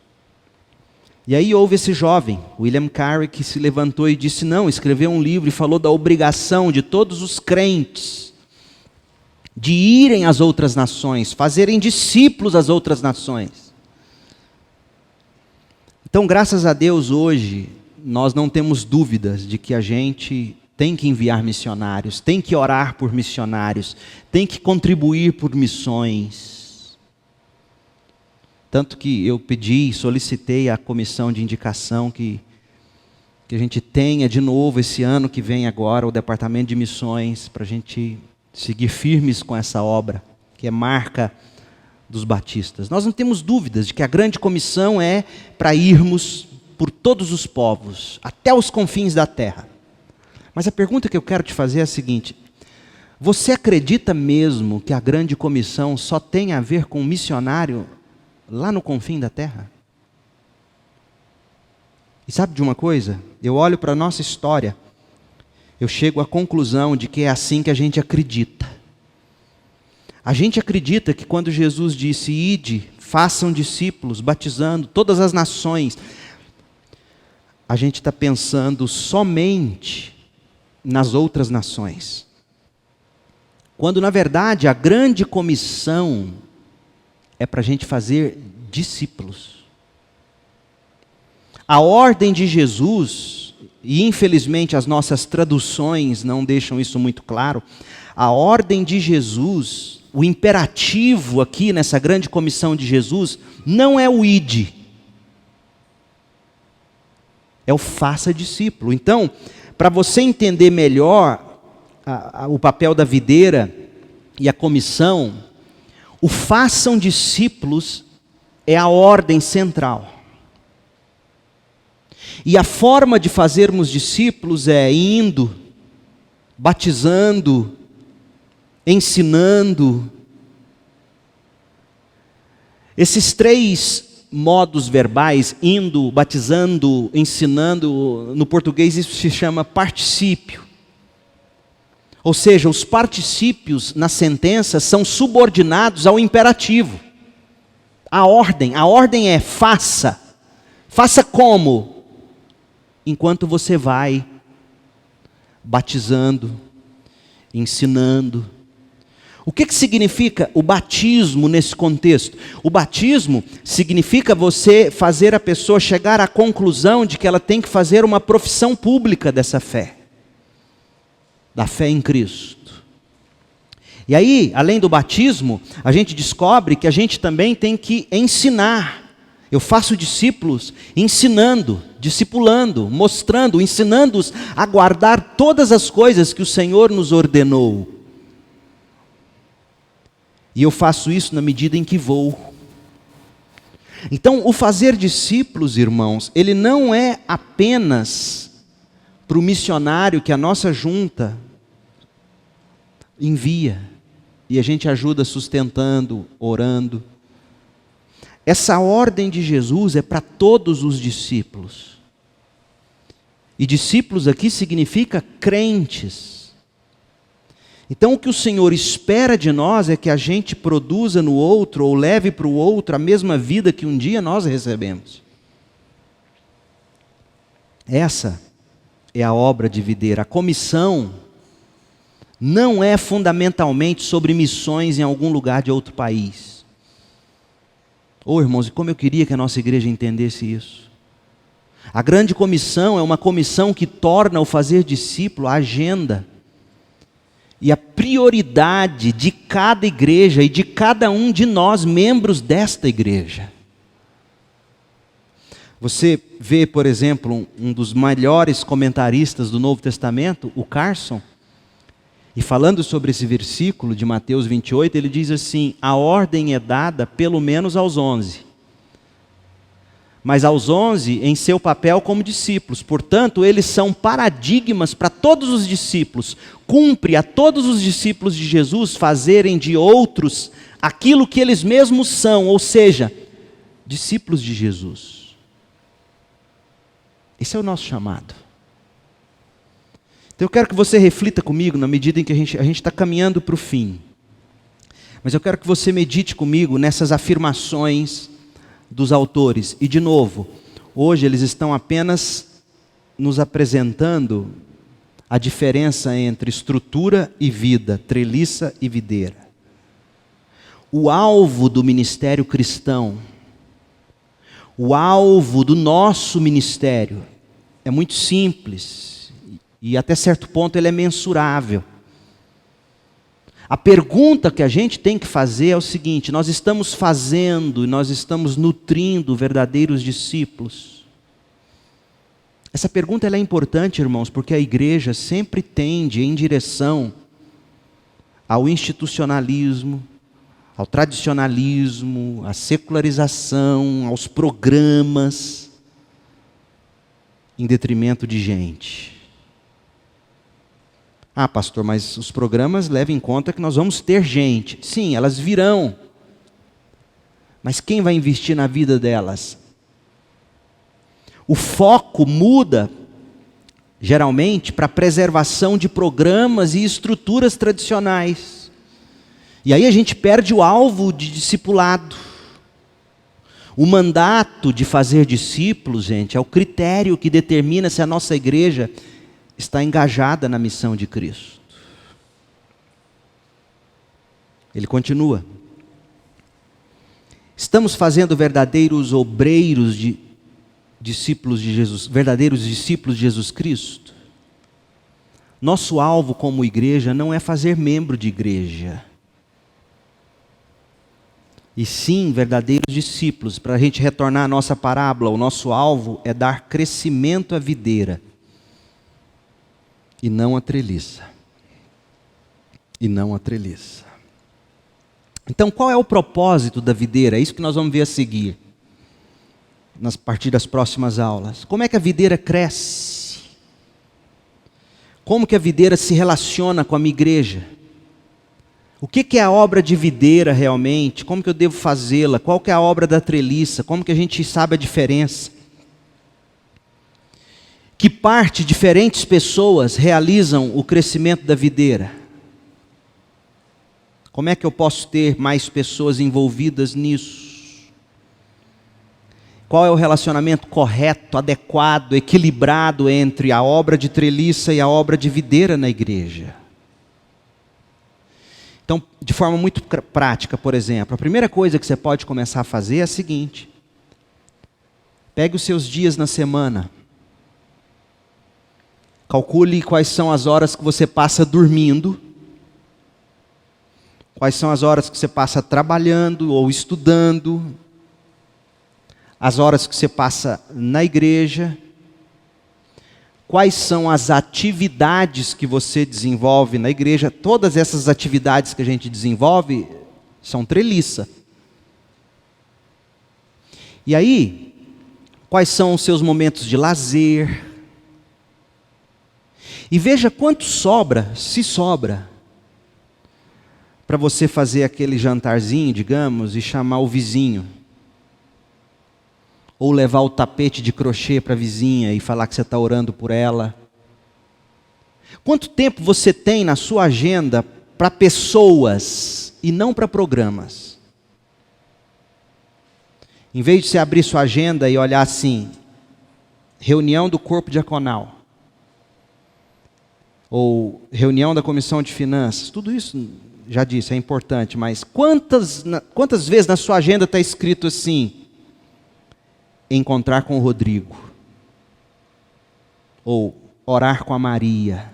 E aí houve esse jovem, William Carey, que se levantou e disse não, escreveu um livro e falou da obrigação de todos os crentes de irem às outras nações, fazerem discípulos às outras nações. Então, graças a Deus, hoje, nós não temos dúvidas de que a gente tem que enviar missionários, tem que orar por missionários, tem que contribuir por missões. Tanto que eu pedi, solicitei à comissão de indicação que a gente tenha de novo esse ano que vem agora o departamento de missões, para a gente seguir firmes com essa obra, que é marca dos batistas. Nós não temos dúvidas de que a grande comissão é para irmos por todos os povos, até os confins da terra. Mas a pergunta que eu quero te fazer é a seguinte: você acredita mesmo que a grande comissão só tem a ver com um missionário lá no confim da terra? E sabe de uma coisa? Eu olho para a nossa história, eu chego à conclusão de que é assim que a gente acredita. A gente acredita que quando Jesus disse, ide, façam discípulos, batizando todas as nações, a gente está pensando somente nas outras nações. Quando, na verdade, a grande comissão é para a gente fazer discípulos. A ordem de Jesus, e infelizmente as nossas traduções não deixam isso muito claro, a ordem de Jesus, o imperativo aqui nessa grande comissão de Jesus, não é o ide, é o faça discípulo. Então, para você entender melhor o papel da videira e a comissão, o façam discípulos é a ordem central. E a forma de fazermos discípulos é indo, batizando, ensinando. Esses três modos verbais, indo, batizando, ensinando, no português isso se chama particípio. Ou seja, os particípios na sentença são subordinados ao imperativo. A ordem é faça. Faça como? Enquanto você vai batizando, ensinando. O que significa o batismo nesse contexto? O batismo significa você fazer a pessoa chegar à conclusão de que ela tem que fazer uma profissão pública dessa fé. Da fé em Cristo. E aí, além do batismo, a gente descobre que a gente também tem que ensinar. Eu faço discípulos ensinando, discipulando, mostrando, ensinando-os a guardar todas as coisas que o Senhor nos ordenou. E eu faço isso na medida em que vou. Então, o fazer discípulos, irmãos, ele não é apenas para o missionário que a nossa junta envia, e a gente ajuda sustentando, orando. Essa ordem de Jesus é para todos os discípulos. E discípulos aqui significa crentes. Então o que o Senhor espera de nós é que a gente produza no outro, ou leve para o outro, a mesma vida que um dia nós recebemos. Essa é a obra de videira. A comissão não é fundamentalmente sobre missões em algum lugar de outro país. Irmãos, e como eu queria que a nossa igreja entendesse isso. A grande comissão é uma comissão que torna o fazer discípulo a agenda e a prioridade de cada igreja e de cada um de nós, membros desta igreja. Você vê, por exemplo, um dos melhores comentaristas do Novo Testamento, o Carson, e falando sobre esse versículo de Mateus 28, ele diz assim: a ordem é dada pelo menos aos 11. Mas aos 11 em seu papel como discípulos. Portanto, eles são paradigmas para todos os discípulos. Cumpre a todos os discípulos de Jesus fazerem de outros aquilo que eles mesmos são, ou seja, discípulos de Jesus. Esse é o nosso chamado. Então eu quero que você reflita comigo na medida em que a gente está caminhando para o fim. Mas eu quero que você medite comigo nessas afirmações dos autores. E de novo, hoje eles estão apenas nos apresentando a diferença entre estrutura e vida, treliça e videira. O alvo do ministério cristão, o alvo do nosso ministério é muito simples e até certo ponto ele é mensurável. A pergunta que a gente tem que fazer é o seguinte: nós estamos fazendo e nós estamos nutrindo verdadeiros discípulos? Essa pergunta ela é importante, irmãos, porque a igreja sempre tende em direção ao institucionalismo, ao tradicionalismo, à secularização, aos programas, em detrimento de gente. Ah, pastor, mas os programas levam em conta que nós vamos ter gente. Sim, elas virão. Mas quem vai investir na vida delas? O foco muda, geralmente, para a preservação de programas e estruturas tradicionais. E aí a gente perde o alvo de discipulado. O mandato de fazer discípulos, gente, é o critério que determina se a nossa igreja está engajada na missão de Cristo. Ele continua: estamos fazendo verdadeiros obreiros de discípulos de Jesus, verdadeiros discípulos de Jesus Cristo? Nosso alvo como igreja não é fazer membro de igreja, e sim verdadeiros discípulos. Para a gente retornar à nossa parábola, o nosso alvo é dar crescimento à videira e não a treliça. E não a treliça. Então, qual é o propósito da videira? É isso que nós vamos ver a seguir, a partir das próximas aulas. Como é que a videira cresce? Como que a videira se relaciona com a minha igreja? O que é a obra de videira realmente? Como que eu devo fazê-la? Qual que é a obra da treliça? Como que a gente sabe a diferença? Que parte diferentes pessoas realizam o crescimento da videira? Como é que eu posso ter mais pessoas envolvidas nisso? Qual é o relacionamento correto, adequado, equilibrado entre a obra de treliça e a obra de videira na igreja? Então, de forma muito prática, por exemplo, a primeira coisa que você pode começar a fazer é a seguinte: pegue os seus dias na semana, calcule quais são as horas que você passa dormindo, quais são as horas que você passa trabalhando ou estudando, as horas que você passa na igreja, quais são as atividades que você desenvolve na igreja. Todas essas atividades que a gente desenvolve são treliça. E aí, quais são os seus momentos de lazer? E veja quanto sobra, se sobra, para você fazer aquele jantarzinho, digamos, e chamar o vizinho. Ou levar o tapete de crochê para a vizinha e falar que você está orando por ela. Quanto tempo você tem na sua agenda para pessoas e não para programas? Em vez de você abrir sua agenda e olhar assim, reunião do corpo diaconal, ou reunião da comissão de finanças, tudo isso, já disse, é importante, mas quantas vezes na sua agenda está escrito assim: encontrar com o Rodrigo, ou orar com a Maria,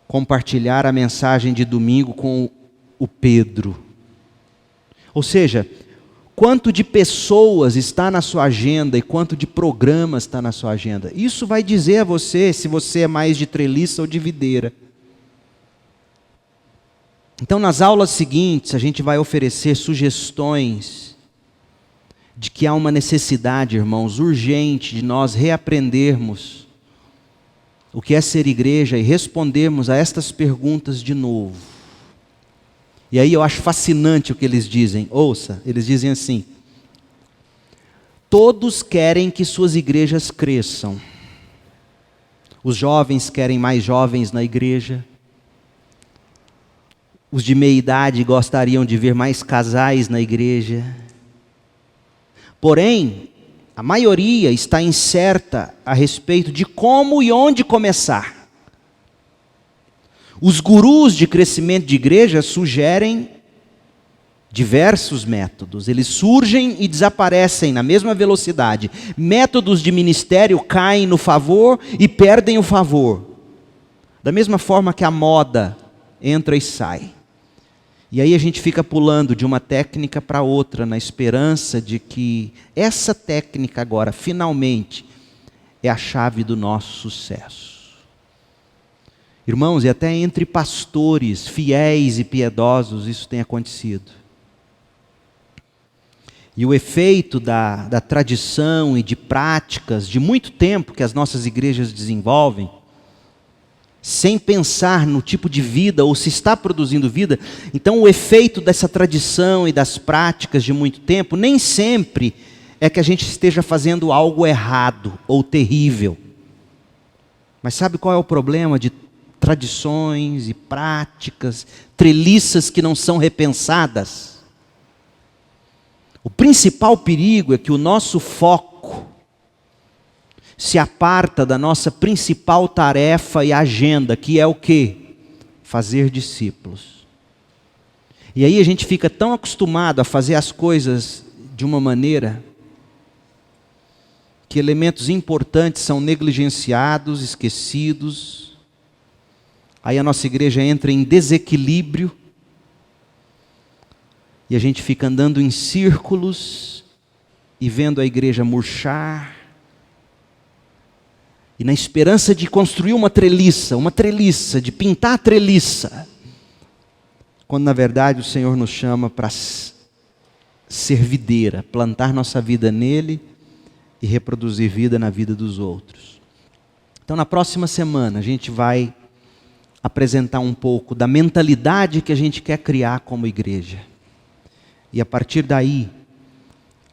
compartilhar a mensagem de domingo com o Pedro? Ou seja, quanto de pessoas está na sua agenda e quanto de programas está na sua agenda? Isso vai dizer a você se você é mais de treliça ou de videira. Então, nas aulas seguintes, a gente vai oferecer sugestões de que há uma necessidade, irmãos, urgente de nós reaprendermos o que é ser igreja e respondermos a estas perguntas de novo. E aí eu acho fascinante o que eles dizem. Ouça, eles dizem assim: todos querem que suas igrejas cresçam. Os jovens querem mais jovens na igreja. Os de meia idade gostariam de ver mais casais na igreja. Porém, a maioria está incerta a respeito de como e onde começar. Os gurus de crescimento de igreja sugerem diversos métodos. Eles surgem e desaparecem na mesma velocidade. Métodos de ministério caem no favor e perdem o favor. Da mesma forma que a moda entra e sai. E aí a gente fica pulando de uma técnica para outra, na esperança de que essa técnica agora, finalmente, é a chave do nosso sucesso. Irmãos, e até entre pastores fiéis e piedosos isso tem acontecido. E o efeito da tradição e de práticas de muito tempo que as nossas igrejas desenvolvem, sem pensar no tipo de vida ou se está produzindo vida, então o efeito dessa tradição e das práticas de muito tempo nem sempre é que a gente esteja fazendo algo errado ou terrível. Mas sabe qual é o problema de tradições e práticas, treliças que não são repensadas? O principal perigo é que o nosso foco se aparta da nossa principal tarefa e agenda, que é o quê? Fazer discípulos. E aí a gente fica tão acostumado a fazer as coisas de uma maneira que elementos importantes são negligenciados, esquecidos. Aí a nossa igreja entra em desequilíbrio e a gente fica andando em círculos e vendo a igreja murchar. E na esperança de construir uma treliça, de pintar a treliça, quando na verdade o Senhor nos chama para ser videira, plantar nossa vida nele e reproduzir vida na vida dos outros. Então na próxima semana a gente vai apresentar um pouco da mentalidade que a gente quer criar como igreja. E a partir daí,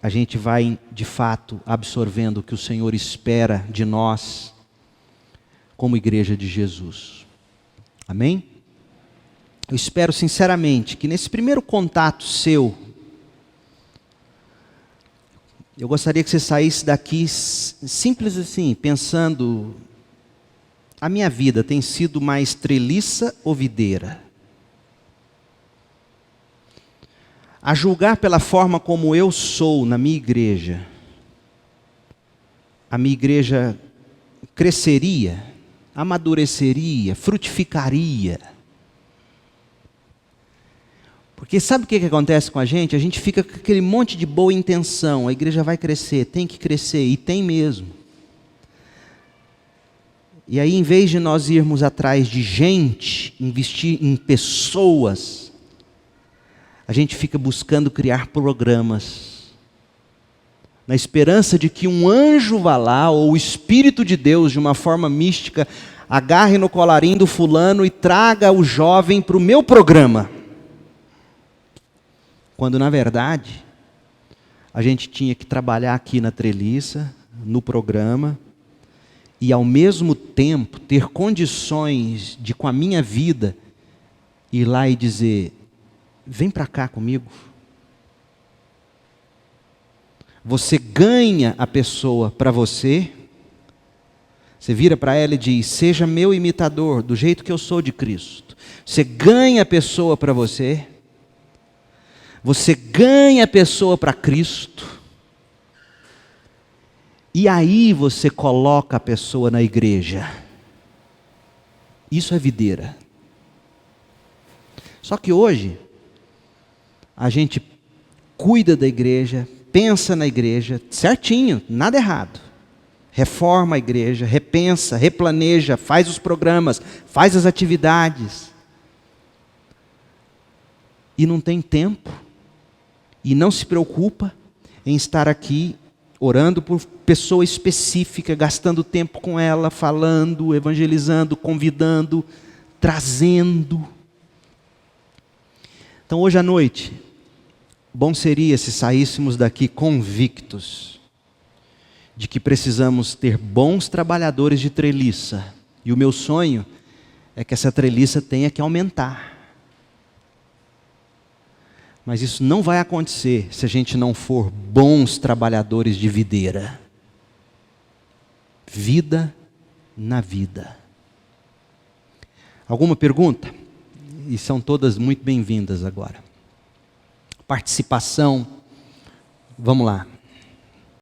a gente vai, de fato, absorvendo o que o Senhor espera de nós como igreja de Jesus. Amém? Eu espero sinceramente que nesse primeiro contato seu, eu gostaria que você saísse daqui simples assim, pensando: a minha vida tem sido mais treliça ou videira? A julgar pela forma como eu sou na minha igreja, a minha igreja cresceria, amadureceria, frutificaria. Porque sabe o que acontece com a gente? A gente fica com aquele monte de boa intenção, a igreja vai crescer, tem que crescer, e tem mesmo. E aí, em vez de nós irmos atrás de gente, investir em pessoas, a gente fica buscando criar programas, na esperança de que um anjo vá lá, ou o Espírito de Deus, de uma forma mística, agarre no colarinho do fulano e traga o jovem para o meu programa. Quando, na verdade, a gente tinha que trabalhar aqui na treliça, no programa, e ao mesmo tempo ter condições de, com a minha vida, ir lá e dizer: vem para cá comigo. Você ganha a pessoa para você, você vira para ela e diz: seja meu imitador, do jeito que eu sou de Cristo. Você ganha a pessoa para você, você ganha a pessoa para Cristo, e aí você coloca a pessoa na igreja. Isso é videira. Só que hoje, a gente cuida da igreja, pensa na igreja, certinho, nada errado. Reforma a igreja, repensa, replaneja, faz os programas, faz as atividades. E não tem tempo, e não se preocupa em estar aqui orando por pessoa específica, gastando tempo com ela, falando, evangelizando, convidando, trazendo. Então hoje à noite, bom seria se saíssemos daqui convictos de que precisamos ter bons trabalhadores de treliça. E o meu sonho é que essa treliça tenha que aumentar. Mas isso não vai acontecer se a gente não for bons trabalhadores de videira. Vida na vida. Alguma pergunta? E são todas muito bem-vindas agora. Participação. Vamos lá.